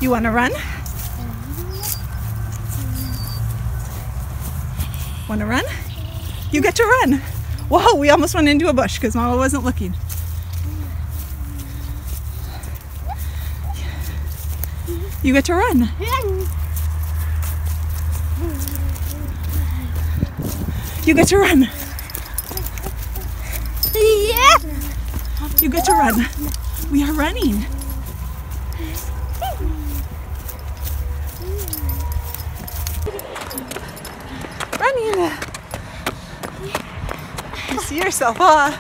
You want to run? Want to run? You get to run. Whoa, we almost went into a bush because Mama wasn't looking. You get to run. You get to run. You get to run. We are running. Running. You see yourself, huh?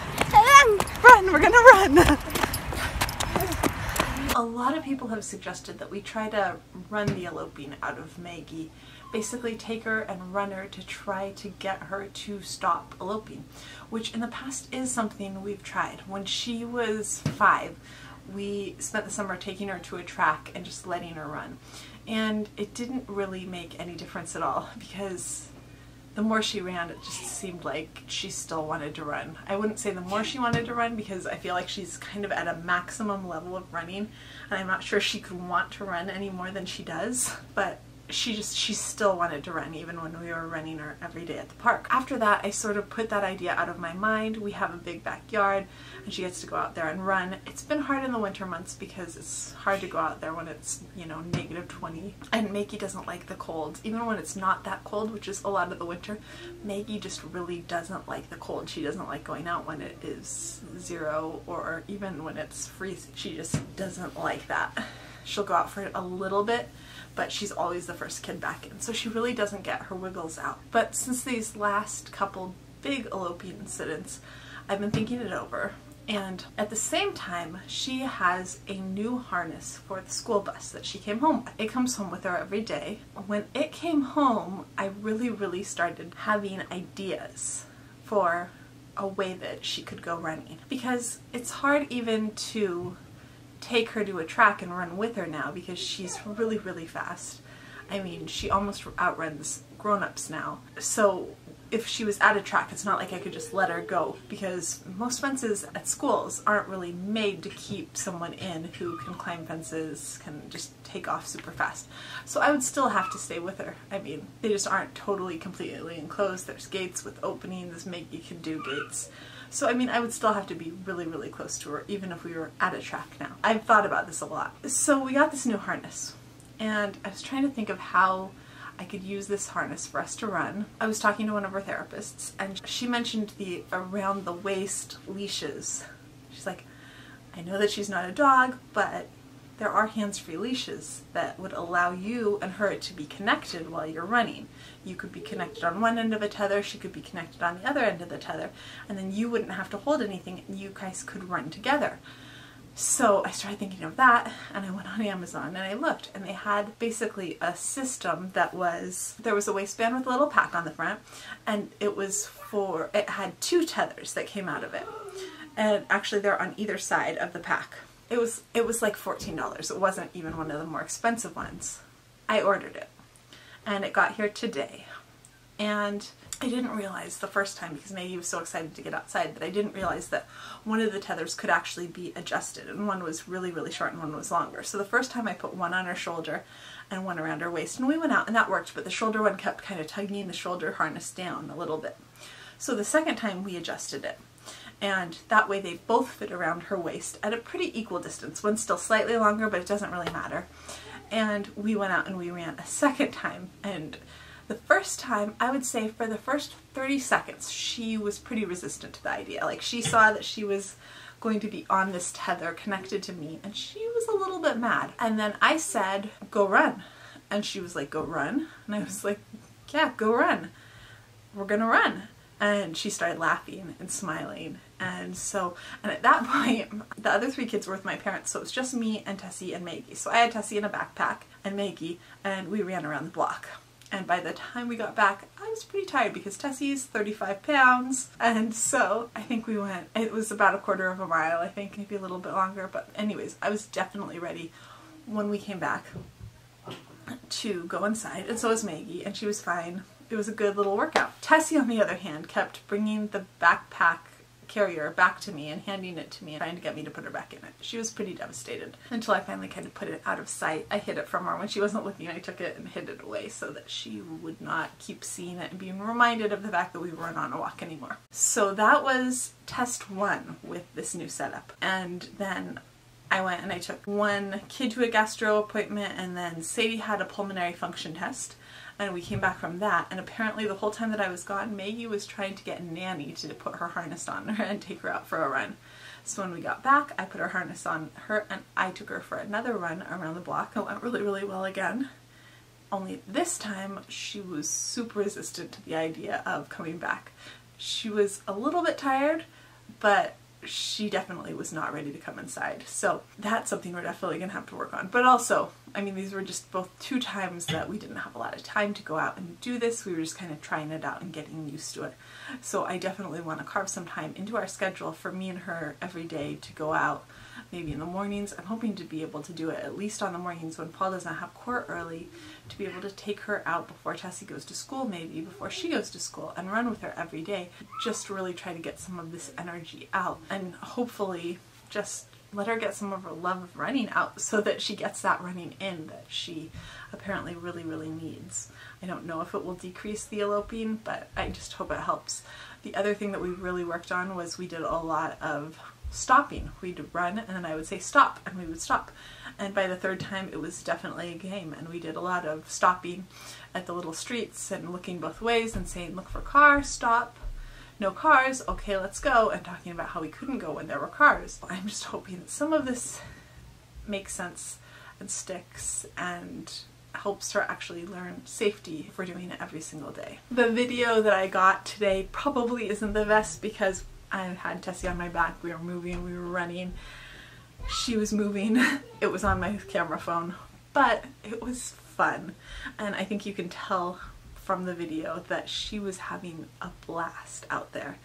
Run, we're gonna run. A lot of people have suggested that we try to run the eloping out of Maggie. Basically take her and run her to try to get her to stop eloping, which in the past is something we've tried. When she was 5, we spent the summer taking her to a track and just letting her run. And it didn't really make any difference at all because the more she ran, it just seemed like she still wanted to run. I wouldn't say the more she wanted to run because I feel like she's kind of at a maximum level of running and I'm not sure she could want to run any more than she does, but she still wanted to run even when we were running her every day at the park. After that, I sort of put that idea out of my mind. We have a big backyard and she gets to go out there and run. It's been hard in the winter months because it's hard to go out there when it's, you know, -20. And Maggie doesn't like the cold. Even when it's not that cold, which is a lot of the winter, Maggie just really doesn't like the cold. She doesn't like going out when it is 0 or even when it's freezing. She just doesn't like that. She'll go out for a little bit, but she's always the first kid back in, so she really doesn't get her wiggles out. But since these last couple big eloping incidents, I've been thinking it over, and at the same time, she has a new harness for the school bus that she came home with. It comes home with her every day. When it came home, I really started having ideas for a way that she could go running, because it's hard even to take her to a track and run with her now because she's really fast. I mean, she almost outruns grown-ups now. So if she was at a track, it's not like I could just let her go because most fences at schools aren't really made to keep someone in who can climb fences, can just take off super fast. So I would still have to stay with her. I mean, they just aren't totally completely enclosed. There's gates with openings. Maggie can do gates. So I mean, I would still have to be really close to her even if we were at a track now. I've thought about this a lot. So we got this new harness and I was trying to think of how I could use this harness for us to run. I was talking to one of our therapists and she mentioned the around the waist leashes. She's like, I know that she's not a dog, but there are hands-free leashes that would allow you and her to be connected while you're running. You could be connected on one end of a tether, she could be connected on the other end of the tether, and then you wouldn't have to hold anything and you guys could run together. So I started thinking of that and I went on Amazon and I looked and they had basically a system that there was a waistband with a little pack on the front and it had 2 tethers that came out of it. And actually they're on either side of the pack. It was like $14. It wasn't even one of the more expensive ones. I ordered it and it got here today. And I didn't realize the first time, because Maggie was so excited to get outside, that I didn't realize that one of the tethers could actually be adjusted and one was really short and one was longer. So the first time I put one on her shoulder and one around her waist and we went out and that worked, but the shoulder one kept kind of tugging the shoulder harness down a little bit. So the second time we adjusted it. And that way they both fit around her waist at a pretty equal distance. One's still slightly longer, but it doesn't really matter. And we went out and we ran a second time. And the first time, I would say for the first 30 seconds, she was pretty resistant to the idea. Like she saw that she was going to be on this tether connected to me and she was a little bit mad. And then I said, go run. And she was like, go run? And I was like, yeah, go run. We're gonna run. And she started laughing and smiling. And at that point, the other 3 kids were with my parents, so it was just me and Tessie and Maggie. So I had Tessie in a backpack and Maggie, and we ran around the block. And by the time we got back, I was pretty tired because Tessie's 35 pounds. And so I think we went, it was about a quarter of a mile, I think, maybe a little bit longer. But anyways, I was definitely ready when we came back to go inside. And so was Maggie, and she was fine. It was a good little workout. Tessie, on the other hand, kept bringing the backpack carrier back to me and handing it to me and trying to get me to put her back in it. She was pretty devastated until I finally kind of put it out of sight. I hid it from her when she wasn't looking. I took it and hid it away so that she would not keep seeing it and being reminded of the fact that we weren't on a walk anymore. So that was test 1 with this new setup. And then I went and I took one kid to a gastro appointment, and then Sadie had a pulmonary function test, and we came back from that, and apparently the whole time that I was gone, Maggie was trying to get Nanny to put her harness on her and take her out for a run. So when we got back, I put her harness on her and I took her for another run around the block. It went really, really well again. Only this time she was super resistant to the idea of coming back. She was a little bit tired, but she definitely was not ready to come inside. So that's something we're definitely going to have to work on. But also, I mean, these were just both 2 times that we didn't have a lot of time to go out and do this. We were just kind of trying it out and getting used to it. So I definitely want to carve some time into our schedule for me and her every day to go out, maybe in the mornings. I'm hoping to be able to do it at least on the mornings when Paul doesn't have court early, to be able to take her out before Tessie goes to school, maybe before she goes to school, and run with her every day. Just really try to get some of this energy out and hopefully just let her get some of her love of running out so that she gets that running in that she apparently really, really needs. I don't know if it will decrease the eloping, but I just hope it helps. The other thing that we really worked on was we did a lot of stopping. We'd run and then I would say stop and we would stop. And by the 3rd time it was definitely a game, and we did a lot of stopping at the little streets and looking both ways and saying look for cars, stop, no cars, okay let's go, and talking about how we couldn't go when there were cars. I'm just hoping that some of this makes sense and sticks and helps her actually learn safety if we're doing it every single day. The video that I got today probably isn't the best because I had Tessie on my back, we were moving, we were running, she was moving, it was on my camera phone, but it was fun, and I think you can tell from the video that she was having a blast out there.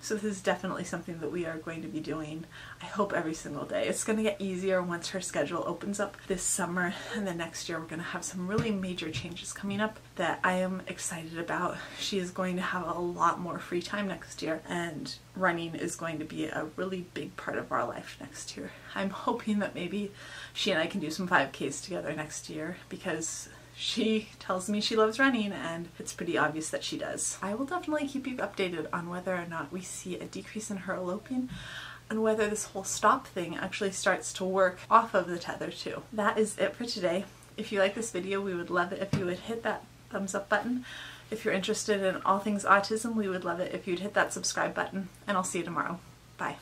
So this is definitely something that we are going to be doing, I hope, every single day. It's going to get easier once her schedule opens up this summer, and then next year we're going to have some really major changes coming up that I am excited about. She is going to have a lot more free time next year, and running is going to be a really big part of our life next year. I'm hoping that maybe she and I can do some 5Ks together next year, because she tells me she loves running and it's pretty obvious that she does. I will definitely keep you updated on whether or not we see a decrease in her eloping and whether this whole stop thing actually starts to work off of the tether too. That is it for today. If you like this video, we would love it if you would hit that thumbs up button. If you're interested in all things autism, we would love it if you'd hit that subscribe button, and I'll see you tomorrow. Bye.